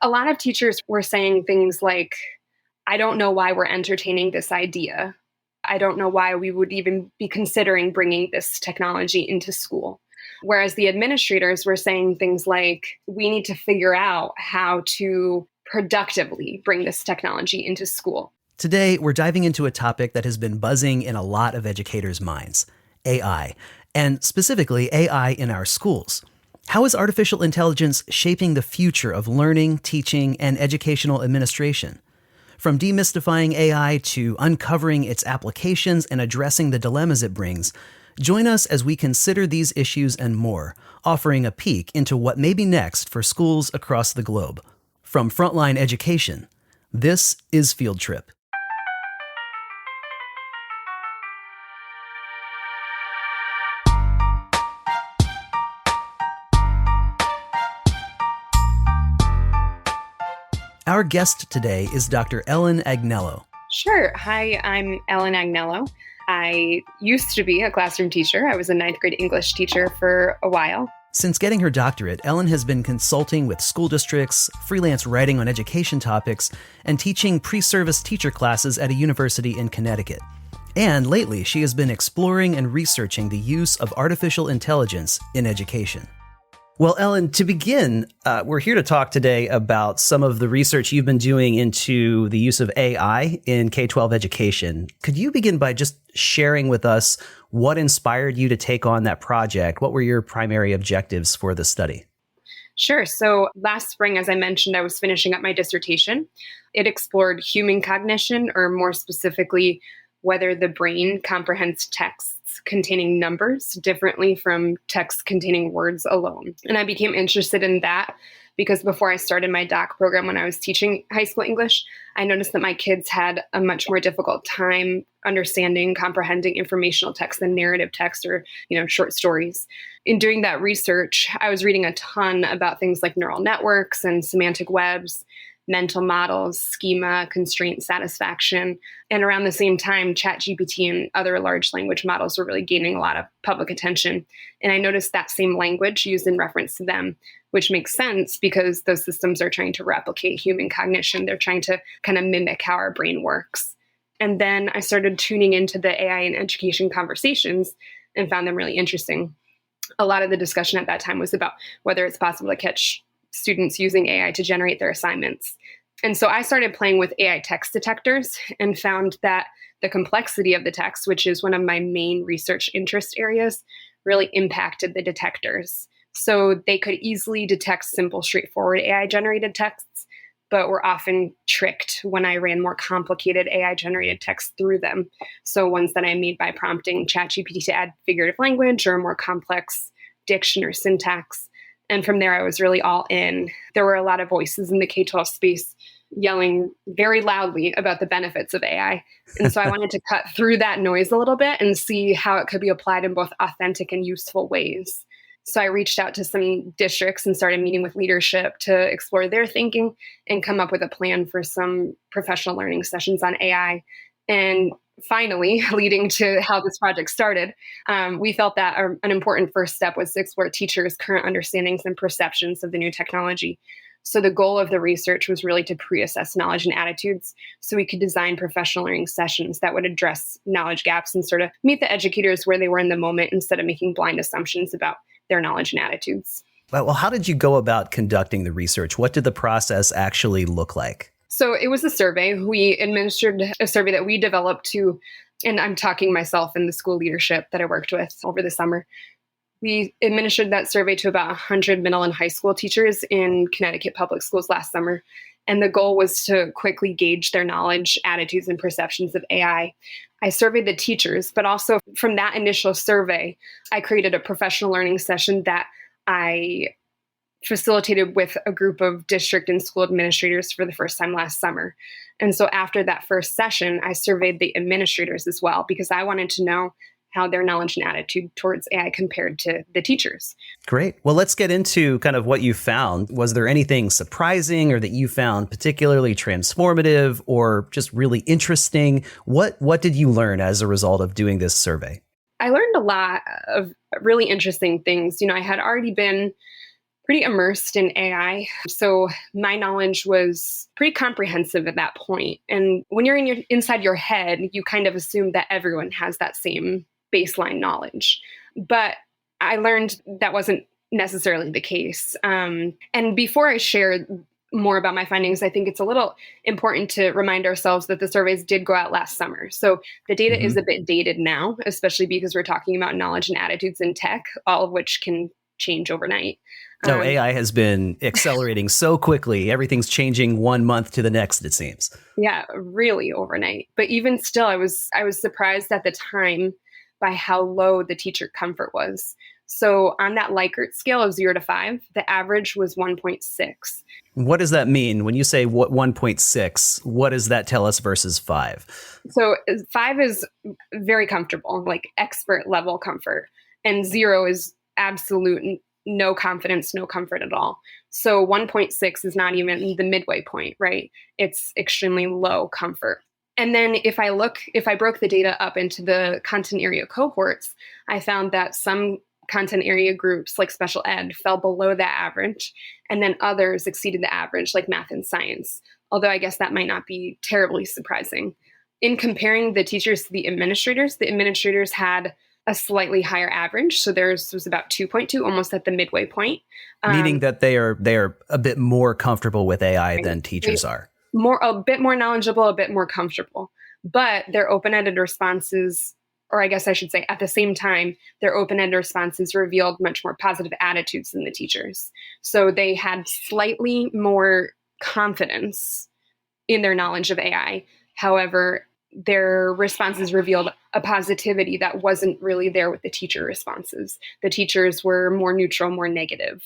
A lot of teachers were saying things like, I don't know why we're entertaining this idea. I don't know why we would even be considering bringing this technology into school. Whereas the administrators were saying things like, we need to figure out how to productively bring this technology into school. Today, we're diving into a topic that has been buzzing in a lot of educators' minds, AI, and specifically AI in our schools. How is artificial intelligence shaping the future of learning, teaching, and educational administration? From demystifying AI to uncovering its applications and addressing the dilemmas it brings, join us as we consider these issues and more, offering a peek into what may be next for schools across the globe. From frontline education, this is Field Trip. Our guest today is Dr. Ellen Agnello. Sure. Hi, I'm Ellen Agnello. I used to be a classroom teacher. I was a ninth grade English teacher for a while. Since getting her doctorate, Ellen has been consulting with school districts, freelance writing on education topics, and teaching pre-service teacher classes at a university in Connecticut. And lately, she has been exploring and researching the use of artificial intelligence in education. Well, Ellen, to begin, we're here to talk today about some of the research you've been doing into the use of AI in K-12 education. Could you begin by just sharing with us what inspired you to take on that project? What were your primary objectives for the study? Sure. So last spring, as I mentioned, I was finishing up my dissertation. It explored human cognition, or more specifically, whether the brain comprehends texts containing numbers differently from text containing words alone. And I became interested in that because before I started my doc program when I was teaching high school English, I noticed that my kids had a much more difficult time understanding, comprehending informational text than narrative text or, short stories. In doing that research, I was reading a ton about things like neural networks and semantic webs, mental models, schema, constraint satisfaction. And around the same time, ChatGPT and other large language models were really gaining a lot of public attention. And I noticed that same language used in reference to them, which makes sense because those systems are trying to replicate human cognition. They're trying to kind of mimic how our brain works. And then I started tuning into the AI and education conversations and found them really interesting. A lot of the discussion at that time was about whether it's possible to catch students using AI to generate their assignments. And so I started playing with AI text detectors and found that the complexity of the text, which is one of my main research interest areas, really impacted the detectors. So they could easily detect simple, straightforward AI-generated texts, but were often tricked when I ran more complicated AI-generated text through them. So ones that I made by prompting ChatGPT to add figurative language or more complex diction or syntax. And from there, I was really all in. There were a lot of voices in the K-12 space yelling very loudly about the benefits of AI. And so I wanted to cut through that noise a little bit and see how it could be applied in both authentic and useful ways. So I reached out to some districts and started meeting with leadership to explore their thinking and come up with a plan for some professional learning sessions on AI. And finally, leading to how this project started, we felt that an important first step was to explore teachers' current understandings and perceptions of the new technology. So the goal of the research was really to pre-assess knowledge and attitudes so we could design professional learning sessions that would address knowledge gaps and sort of meet the educators where they were in the moment instead of making blind assumptions about their knowledge and attitudes. Well, how did you go about conducting the research? What did the process actually look like? So it was a survey. We administered a survey that we developed to, and I'm talking myself and the school leadership that I worked with over the summer. We administered that survey to about 100 middle and high school teachers in Connecticut public schools last summer. And the goal was to quickly gauge their knowledge, attitudes, and perceptions of AI. I surveyed the teachers, but also from that initial survey, I created a professional learning session that I facilitated with a group of district and school administrators for the first time last summer. And so after that first session, I surveyed the administrators as well, because I wanted to know how their knowledge and attitude towards AI compared to the teachers. Great. Well, let's get into kind of what you found. Was there anything surprising or that you found particularly transformative or just really interesting? What did you learn as a result of doing this survey? I learned a lot of really interesting things. I had already been pretty immersed in AI. So my knowledge was pretty comprehensive at that point. And when you're inside your head, you kind of assume that everyone has that same baseline knowledge. But I learned that wasn't necessarily the case. And before I share more about my findings, I think it's a little important to remind ourselves that the surveys did go out last summer. So the data is a bit dated now, especially because we're talking about knowledge and attitudes in tech, all of which can change overnight. No, AI has been accelerating so quickly. Everything's changing 1 month to the next, it seems. Yeah, really overnight. But even still, I was surprised at the time by how low the teacher comfort was. So on that Likert scale of 0 to 5, the average was 1.6. What does that mean? When you say 1.6, what does that tell us versus 5? So 5 is very comfortable, like expert level comfort. And 0 is absolute no confidence, no comfort at all. So 1.6 is not even the midway point, right? It's extremely low comfort. And then if I broke the data up into the content area cohorts, I found that some content area groups like special ed fell below that average, and then others exceeded the average like math and science, although I guess that might not be terribly surprising. In comparing the teachers to the administrators had a slightly higher average. So theirs was about 2.2, almost at the midway point. Meaning that they are a bit more comfortable with AI than teachers are. A bit more knowledgeable, a bit more comfortable. But their open-ended responses, or I guess I should say at the same time, their open-ended responses revealed much more positive attitudes than the teachers. So they had slightly more confidence in their knowledge of AI. However, their responses revealed a positivity that wasn't really there with the teacher responses. The teachers were more neutral, more negative.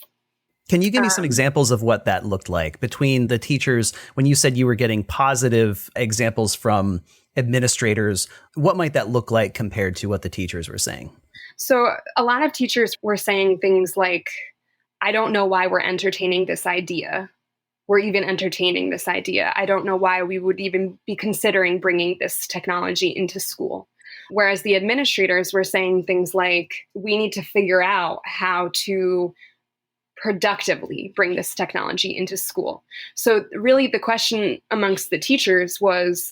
Can you give me some examples of what that looked like between the teachers? When you said you were getting positive examples from administrators, what might that look like compared to what the teachers were saying? So a lot of teachers were saying things like, I don't know why we're entertaining this idea. We're even entertaining this idea. I don't know why we would even be considering bringing this technology into school. Whereas the administrators were saying things like, we need to figure out how to productively bring this technology into school. So really the question amongst the teachers was,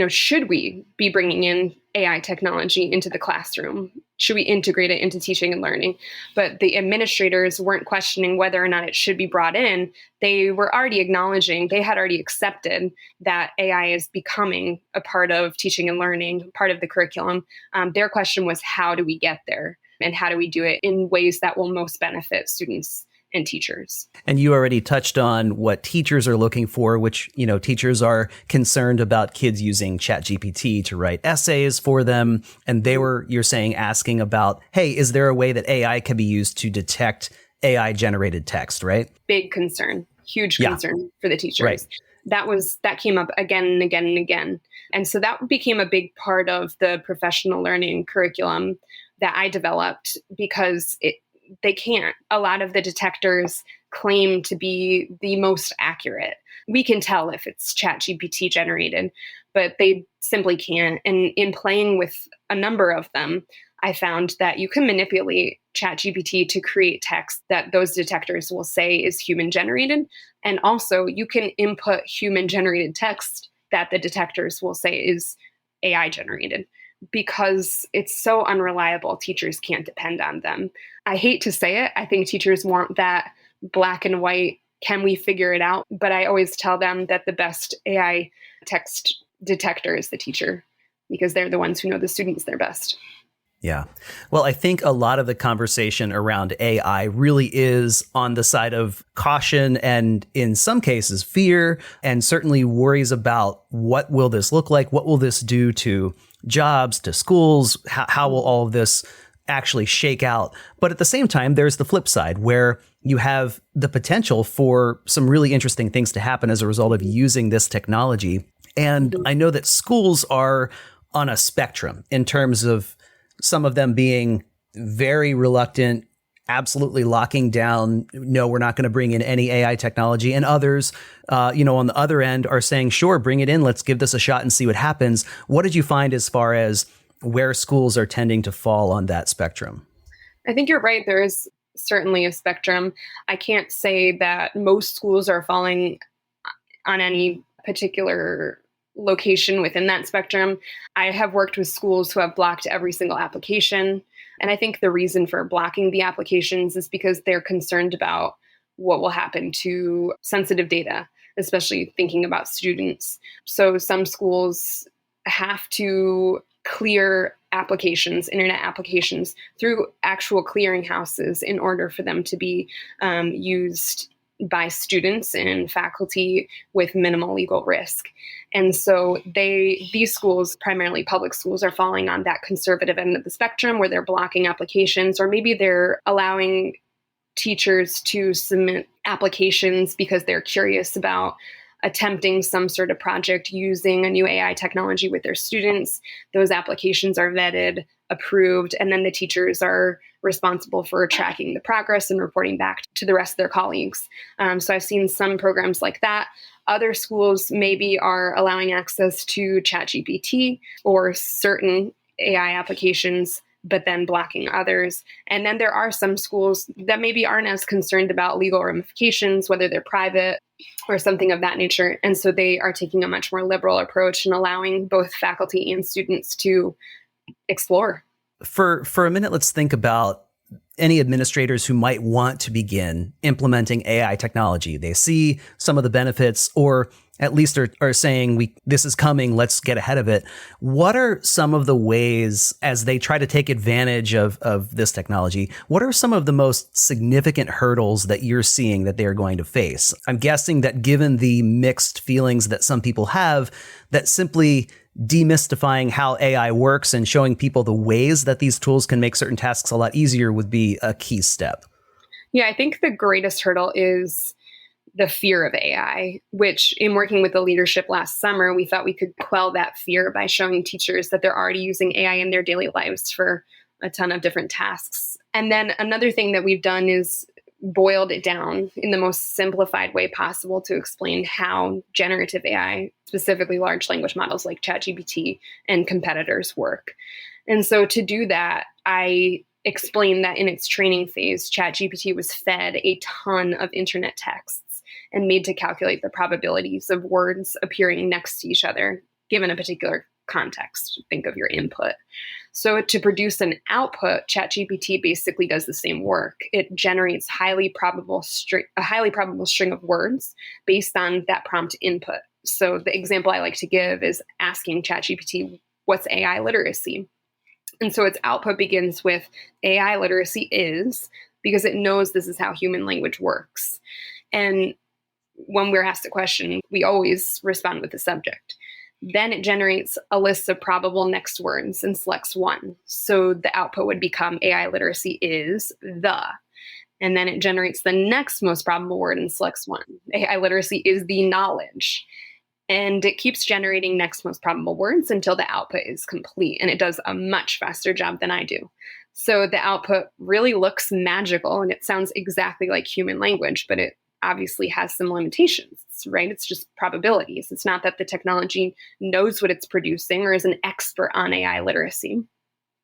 should we be bringing in AI technology into the classroom? Should we integrate it into teaching and learning? But the administrators weren't questioning whether or not it should be brought in. They were already acknowledging, they had already accepted that AI is becoming a part of teaching and learning, part of the curriculum. Their question was, how do we get there? And how do we do it in ways that will most benefit students and teachers? And you already touched on what teachers are looking for, which, teachers are concerned about kids using ChatGPT to write essays for them. And you're saying, asking about, hey, is there a way that AI can be used to detect AI generated text, right? Big concern, huge concern for the teachers. Right. That came up again and again and again. And so that became a big part of the professional learning curriculum that I developed, because they can't. A lot of the detectors claim to be the most accurate. We can tell if it's ChatGPT generated, but they simply can't. And in playing with a number of them, I found that you can manipulate ChatGPT to create text that those detectors will say is human generated. And also you can input human generated text that the detectors will say is AI generated. Because it's so unreliable, teachers can't depend on them. I hate to say it. I think teachers want that black and white, can we figure it out? But I always tell them that the best AI text detector is the teacher, because they're the ones who know the students their best. Yeah. Well, I think a lot of the conversation around AI really is on the side of caution and in some cases fear, and certainly worries about what will this look like? What will this do to jobs, to schools? How will all of this actually shake out? But at the same time, there's the flip side where you have the potential for some really interesting things to happen as a result of using this technology. And I know that schools are on a spectrum in terms of some of them being very reluctant, absolutely locking down, no, we're not going to bring in any AI technology. And others, on the other end are saying, sure, bring it in. Let's give this a shot and see what happens. What did you find as far as where schools are tending to fall on that spectrum? I think you're right. There is certainly a spectrum. I can't say that most schools are falling on any particular location within that spectrum. I have worked with schools who have blocked every single application. And I think the reason for blocking the applications is because they're concerned about what will happen to sensitive data, especially thinking about students. So some schools have to clear applications, internet applications, through actual clearinghouses in order for them to be used by students and faculty with minimal legal risk. And so these schools, primarily public schools, are falling on that conservative end of the spectrum where they're blocking applications, or maybe they're allowing teachers to submit applications because they're curious about attempting some sort of project using a new AI technology with their students. Those applications are vetted, approved, and then the teachers are responsible for tracking the progress and reporting back to the rest of their colleagues. So I've seen some programs like that. Other schools maybe are allowing access to ChatGPT or certain AI applications, but then blocking others. And then there are some schools that maybe aren't as concerned about legal ramifications, whether they're private or something of that nature. And so they are taking a much more liberal approach and allowing both faculty and students to explore. For a minute, let's think about any administrators who might want to begin implementing AI technology. They see some of the benefits, or at least are saying, this is coming, let's get ahead of it. What are some of the ways, as they try to take advantage of this technology, what are some of the most significant hurdles that you're seeing that they are going to face? I'm guessing that given the mixed feelings that some people have, that simply demystifying how AI works and showing people the ways that these tools can make certain tasks a lot easier would be a key step. Yeah, I think the greatest hurdle is the fear of AI, which in working with the leadership last summer, we thought we could quell that fear by showing teachers that they're already using AI in their daily lives for a ton of different tasks. And then another thing that we've done is boiled it down in the most simplified way possible to explain how generative AI, specifically large language models like ChatGPT and competitors, work. And so to do that, I explained that in its training phase, ChatGPT was fed a ton of internet texts and made to calculate the probabilities of words appearing next to each other, given a particular context. Think of your input. So to produce an output, ChatGPT basically does the same work. It generates a highly probable string of words based on that prompt input. So the example I like to give is asking ChatGPT, what's AI literacy? And so its output begins with AI literacy is, because it knows this is how human language works. And when we're asked a question, we always respond with the subject. Then it generates a list of probable next words and selects one. So the output would become AI literacy is the. And then it generates the next most probable word and selects one. AI literacy is the knowledge. And it keeps generating next most probable words until the output is complete. And it does a much faster job than I do. So the output really looks magical and it sounds exactly like human language, but it obviously has some limitations, right? It's just probabilities. It's not that the technology knows what it's producing or is an expert on AI literacy.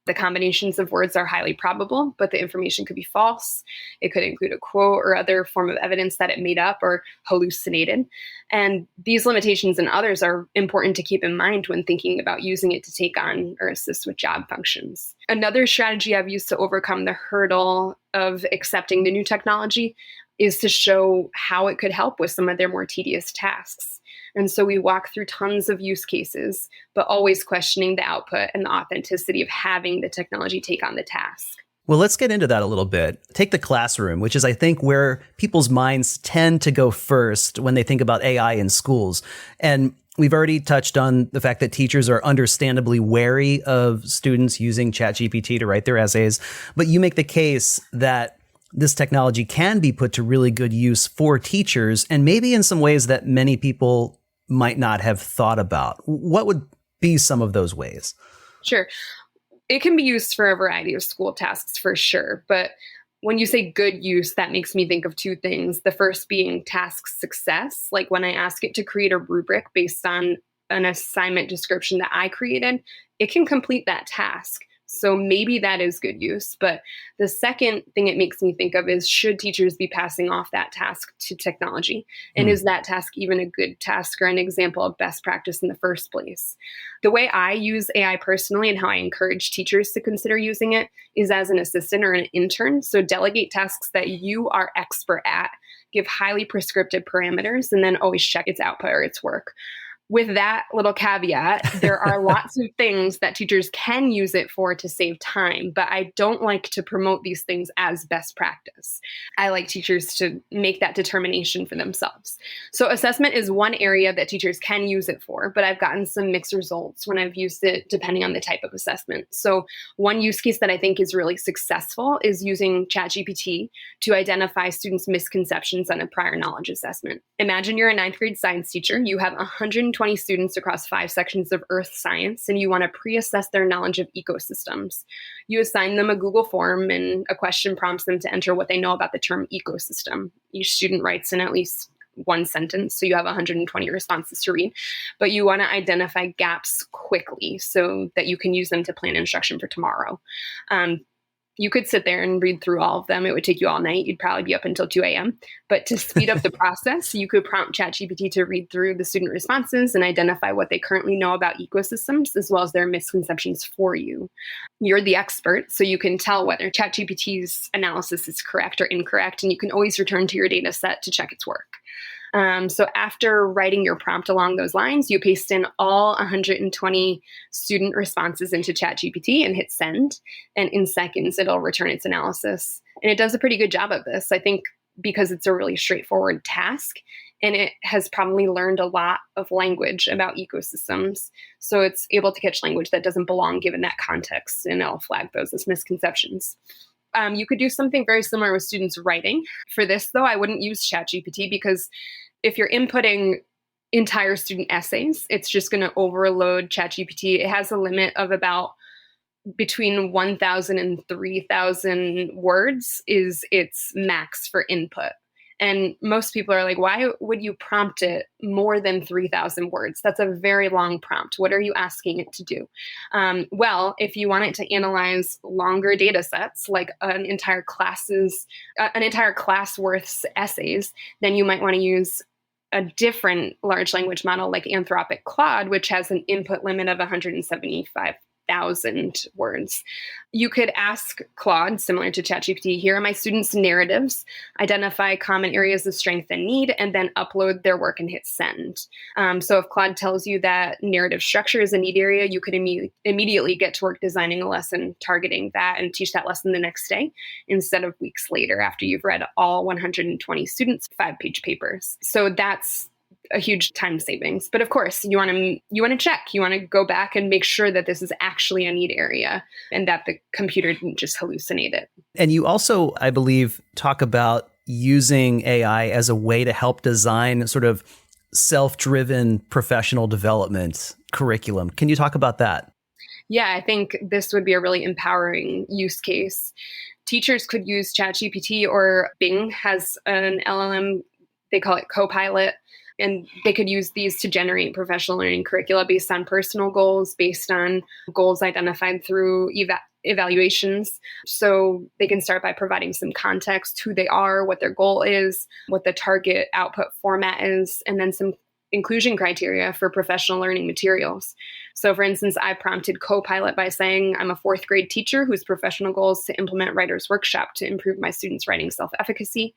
The combinations of words are highly probable, but the information could be false. It could include a quote or other form of evidence that it made up or hallucinated. And these limitations and others are important to keep in mind when thinking about using it to take on or assist with job functions. Another strategy I've used to overcome the hurdle of accepting the new technology is to show how it could help with some of their more tedious tasks. And so we walk through tons of use cases, but always questioning the output and the authenticity of having the technology take on the task. Well, let's get into that a little bit. Take the classroom, which is, I think, where people's minds tend to go first when they think about AI in schools. And we've already touched on the fact that teachers are understandably wary of students using ChatGPT to write their essays. But you make the case that this technology can be put to really good use for teachers, and maybe in some ways that many people might not have thought about. What would be some of those ways? Sure. It can be used for a variety of school tasks for sure. But when you say good use, that makes me think of two things. The first being task success, like when I ask it to create a rubric based on an assignment description that I created, it can complete that task. So maybe that is good use. But the second thing it makes me think of is, should teachers be passing off that task to technology? And is that task even a good task or an example of best practice in the first place? The way I use AI personally and how I encourage teachers to consider using it is as an assistant or an intern. So delegate tasks that you are expert at, give highly prescriptive parameters, and then always check its output or its work. With that little caveat, there are lots of things that teachers can use it for to save time, but I don't like to promote these things as best practice. I like teachers to make that determination for themselves. So assessment is one area that teachers can use it for, but I've gotten some mixed results when I've used it depending on the type of assessment. So one use case that I think is really successful is using ChatGPT to identify students' misconceptions on a prior knowledge assessment. Imagine you're a ninth grade science teacher. You have 120 students across 5 sections of earth science, and you want to pre-assess their knowledge of ecosystems. You assign them a Google form, and a question prompts them to enter what they know about the term ecosystem. Each student writes in at least one sentence, so you have 120 responses to read. But you want to identify gaps quickly so that you can use them to plan instruction for tomorrow. You could sit there and read through all of them. It would take you all night. You'd probably be up until 2 a.m. But to speed up the process, you could prompt ChatGPT to read through the student responses and identify what they currently know about ecosystems, as well as their misconceptions for you. You're the expert, so you can tell whether ChatGPT's analysis is correct or incorrect, and you can always return to your data set to check its work. So after writing your prompt along those lines, you paste in all 120 student responses into ChatGPT and hit send. And in seconds, it'll return its analysis. And it does a pretty good job of this, I think, because it's a really straightforward task. And it has probably learned a lot of language about ecosystems. So it's able to catch language that doesn't belong given that context, and it'll flag those as misconceptions. You could do something very similar with students writing. For this, though, I wouldn't use ChatGPT because if you're inputting entire student essays, it's just going to overload ChatGPT. It has a limit of about between 1,000 and 3,000 words is its max for input. And most people are like, why would you prompt it more than 3,000 words? That's a very long prompt. What are you asking it to do? Well, if you want it to analyze longer data sets, like an entire class worth's essays, then you might want to use a different large language model like Anthropic Claude, which has an input limit of 175,000 words. You could ask Claude, similar to ChatGPT, here are my students' narratives, identify common areas of strength and need, and then upload their work and hit send. So if Claude tells you that narrative structure is a need area, you could immediately get to work designing a lesson targeting that and teach that lesson the next day instead of weeks later after you've read all 120 students' 5-page papers. So that's a huge time savings. But of course, you want to check. You want to go back and make sure that this is actually a need area and that the computer didn't just hallucinate it. And you also, I believe, talk about using AI as a way to help design sort of self-driven professional development curriculum. Can you talk about that? Yeah, I think this would be a really empowering use case. Teachers could use ChatGPT, or Bing has an LLM, they call it Copilot. And they could use these to generate professional learning curricula based on personal goals, based on goals identified through evaluations. So they can start by providing some context, who they are, what their goal is, what the target output format is, and then some inclusion criteria for professional learning materials. So for instance, I prompted Copilot by saying, I'm a 4th grade teacher whose professional goal is to implement writer's workshop to improve my students' writing self-efficacy.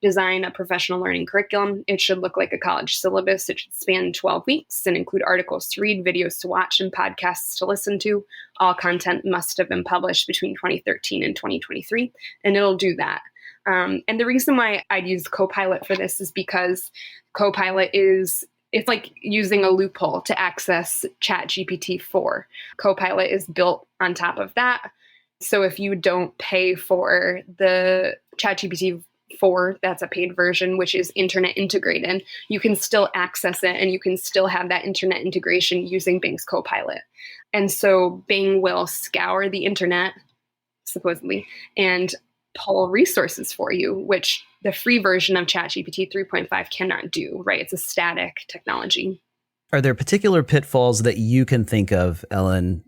Design a professional learning curriculum. It should look like a college syllabus. It should span 12 weeks and include articles to read, videos to watch, and podcasts to listen to. All content must have been published between 2013 and 2023, and it'll do that. And the reason why I'd use Copilot for this is because Copilot it's like using a loophole to access ChatGPT 4. Copilot is built on top of that. So if you don't pay for the ChatGPT 4, that's a paid version, which is internet integrated, you can still access it and you can still have that internet integration using Bing's Copilot. And so Bing will scour the internet, supposedly, and pull resources for you, which the free version of ChatGPT 3.5 cannot do, right? It's a static technology. Are there particular pitfalls that you can think of, Ellen,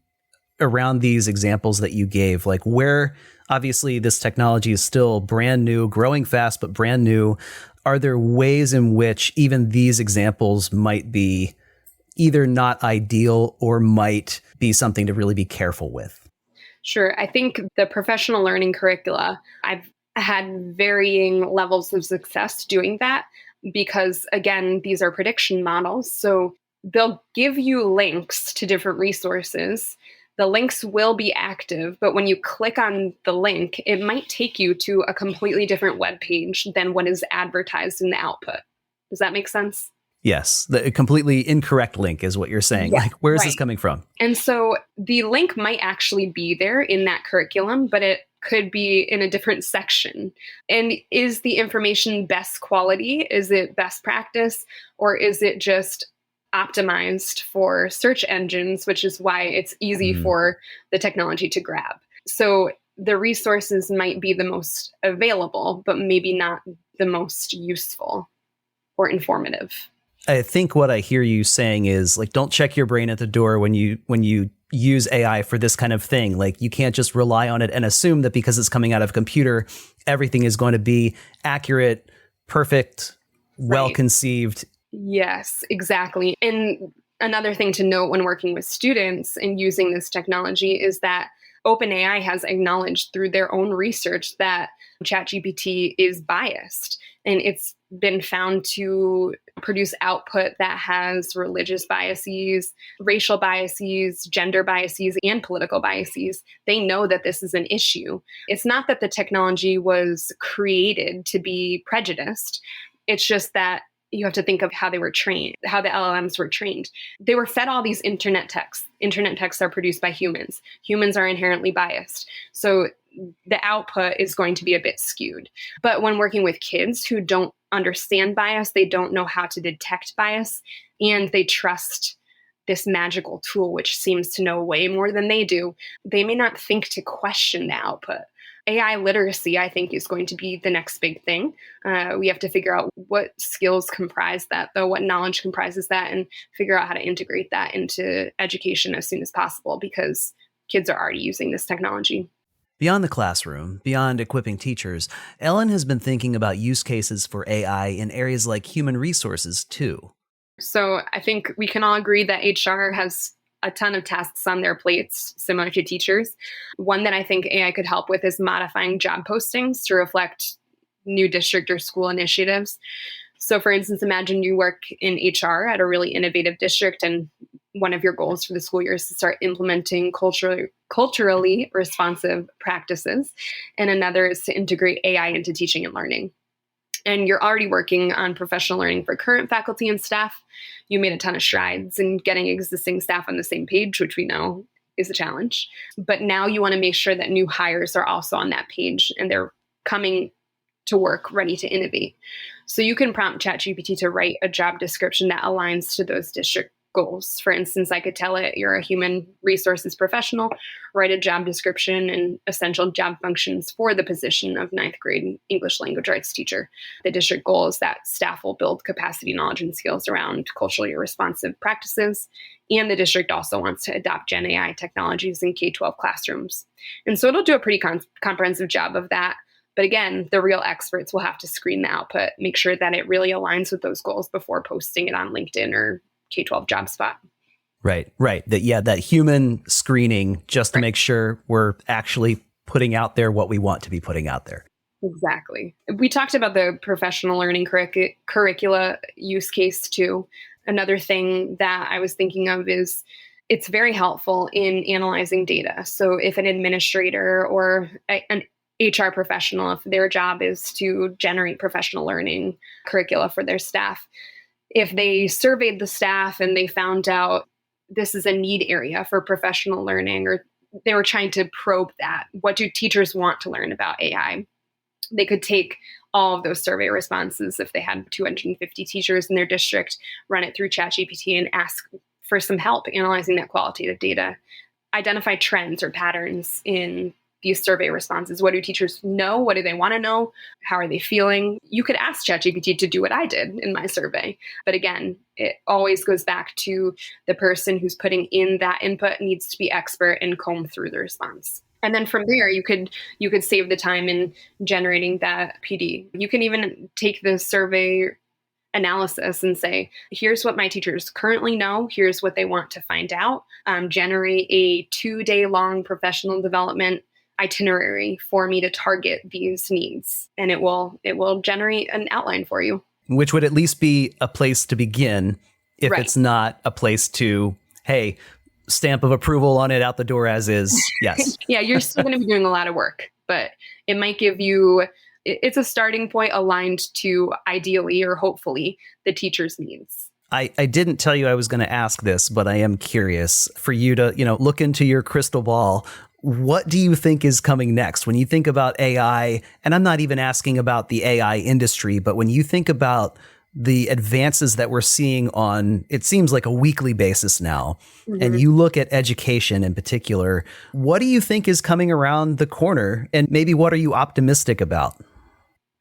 around these examples that you gave, like where obviously this technology is still brand new, growing fast, but brand new. Are there ways in which even these examples might be either not ideal or might be something to really be careful with? Sure. I think the professional learning curricula, I've had varying levels of success doing that because, again, these are prediction models. So they'll give you links to different resources. The links will be active, but when you click on the link, it might take you to a completely different web page than what is advertised in the output. Does that make sense? Yes, the completely incorrect link is what you're saying. Yeah, Like, where is this right. coming from? And so the link might actually be there in that curriculum, but it could be in a different section. And is the information best quality? Is it best practice? Or is it just optimized for search engines, which is why it's easy Mm. for the technology to grab? So the resources might be the most available, but maybe not the most useful or informative. I think what I hear you saying is like, don't check your brain at the door when you use AI for this kind of thing. Like, you can't just rely on it and assume that because it's coming out of a computer, everything is going to be accurate, perfect, well Right. conceived. Yes, exactly. And another thing to note when working with students and using this technology is that OpenAI has acknowledged through their own research that ChatGPT is biased. And it's been found to produce output that has religious biases, racial biases, gender biases, and political biases. They know that this is an issue. It's not that the technology was created to be prejudiced. It's just that you have to think of how they were trained, how the LLMs were trained. They were fed all these internet texts. Internet texts are produced by humans. Humans are inherently biased. So the output is going to be a bit skewed. But when working with kids who don't understand bias, they don't know how to detect bias, and they trust this magical tool, which seems to know way more than they do, they may not think to question the output. AI literacy, I think, is going to be the next big thing. We have to figure out what skills comprise that, though, what knowledge comprises that, and figure out how to integrate that into education as soon as possible because kids are already using this technology. Beyond the classroom, beyond equipping teachers, Ellen has been thinking about use cases for AI in areas like human resources too. So I think we can all agree that HR has a ton of tasks on their plates, similar to teachers. One that I think AI could help with is modifying job postings to reflect new district or school initiatives. So, for instance, imagine you work in HR at a really innovative district, and one of your goals for the school year is to start implementing culturally responsive practices, and another is to integrate AI into teaching and learning. And you're already working on professional learning for current faculty and staff. You made a ton of strides in getting existing staff on the same page, which we know is a challenge. But now you want to make sure that new hires are also on that page and they're coming to work ready to innovate. So you can prompt ChatGPT to write a job description that aligns to those district goals. For instance, I could tell it you're a human resources professional, write a job description and essential job functions for the position of ninth grade English language arts teacher. The district goal is that staff will build capacity, knowledge, and skills around culturally responsive practices. And the district also wants to adopt Gen AI technologies in K-12 classrooms. And so it'll do a pretty comprehensive job of that. But again, the real experts will have to screen the output, make sure that it really aligns with those goals before posting it on LinkedIn or K-12 JobSpot. Right. That human screening just to make sure we're actually putting out there what we want to be putting out there. Exactly. We talked about the professional learning curricula use case too. Another thing that I was thinking of is it's very helpful in analyzing data. So if an administrator or an HR professional, if their job is to generate professional learning curricula for their staff, if they surveyed the staff and they found out this is a need area for professional learning, or they were trying to probe that, what do teachers want to learn about AI? They could take all of those survey responses if they had 250 teachers in their district, run it through ChatGPT and ask for some help analyzing that qualitative data, identify trends or patterns in these survey responses. What do teachers know? What do they want to know? How are they feeling? You could ask ChatGPT to do what I did in my survey. But again, it always goes back to the person who's putting in that input needs to be expert and comb through the response. And then from there, you could save the time in generating that PD. You can even take the survey analysis and say, here's what my teachers currently know. Here's what they want to find out. Generate a 2-day long professional development itinerary for me to target these needs. And it will generate an outline for you. Which would at least be a place to begin if Right. it's not a place to, hey, stamp of approval on it, out the door as is. Yes. Yeah, you're still going to be doing a lot of work, but it might give you, it's a starting point aligned to ideally or hopefully the teacher's needs. I didn't tell you I was going to ask this, but I am curious for you to, look into your crystal ball. What do you think is coming next when you think about AI? And I'm not even asking about the AI industry, but when you think about the advances that we're seeing on, it seems like a weekly basis now, and you look at education in particular, what do you think is coming around the corner? And maybe what are you optimistic about?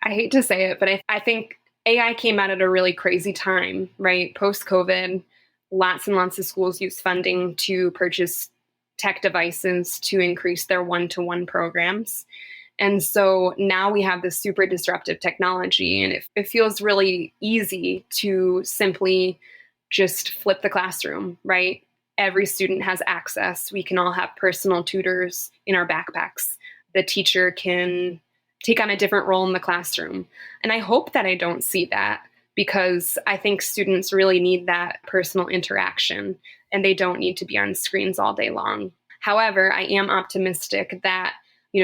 I hate to say it, but I think AI came out at a really crazy time, right? Post-COVID, lots and lots of schools use funding to purchase tech devices to increase their one-to-one programs. And so now we have this super disruptive technology, and it feels really easy to simply just flip the classroom, right? Every student has access. We can all have personal tutors in our backpacks. The teacher can take on a different role in the classroom. And I hope that I don't see that, because I think students really need that personal interaction, and they don't need to be on screens all day long. However, I am optimistic that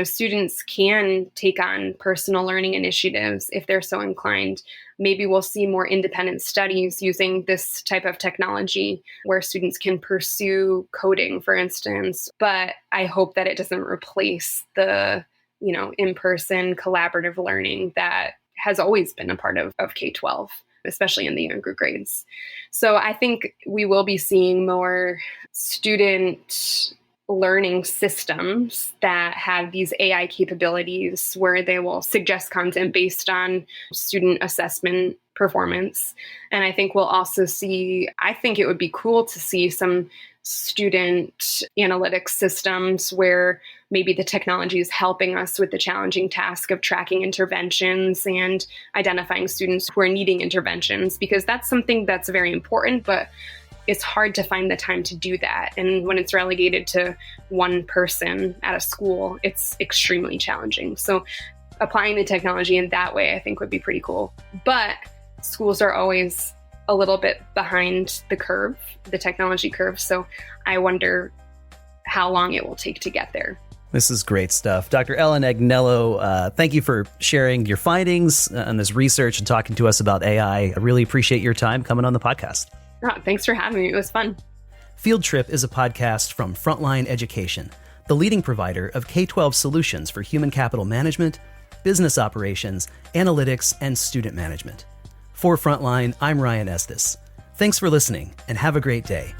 students can take on personal learning initiatives if they're so inclined. Maybe we'll see more independent studies using this type of technology where students can pursue coding, for instance. But I hope that it doesn't replace the in-person collaborative learning that has always been a part of K-12, especially in the younger grades. So I think we will be seeing more student learning systems that have these AI capabilities where they will suggest content based on student assessment performance. And I think we'll also see, I think it would be cool to see some student analytics systems where maybe the technology is helping us with the challenging task of tracking interventions and identifying students who are needing interventions, because that's something that's very important, but it's hard to find the time to do that. And when it's relegated to one person at a school, it's extremely challenging. So applying the technology in that way, I think would be pretty cool. But schools are always a little bit behind the curve, the technology curve. So I wonder how long it will take to get there. This is great stuff. Dr. Ellen Agnello, thank you for sharing your findings on this research and talking to us about AI. I really appreciate your time coming on the podcast. Oh, thanks for having me. It was fun. Field Trip is a podcast from Frontline Education, the leading provider of K-12 solutions for human capital management, business operations, analytics, and student management. For Frontline, I'm Ryan Estes. Thanks for listening, and have a great day.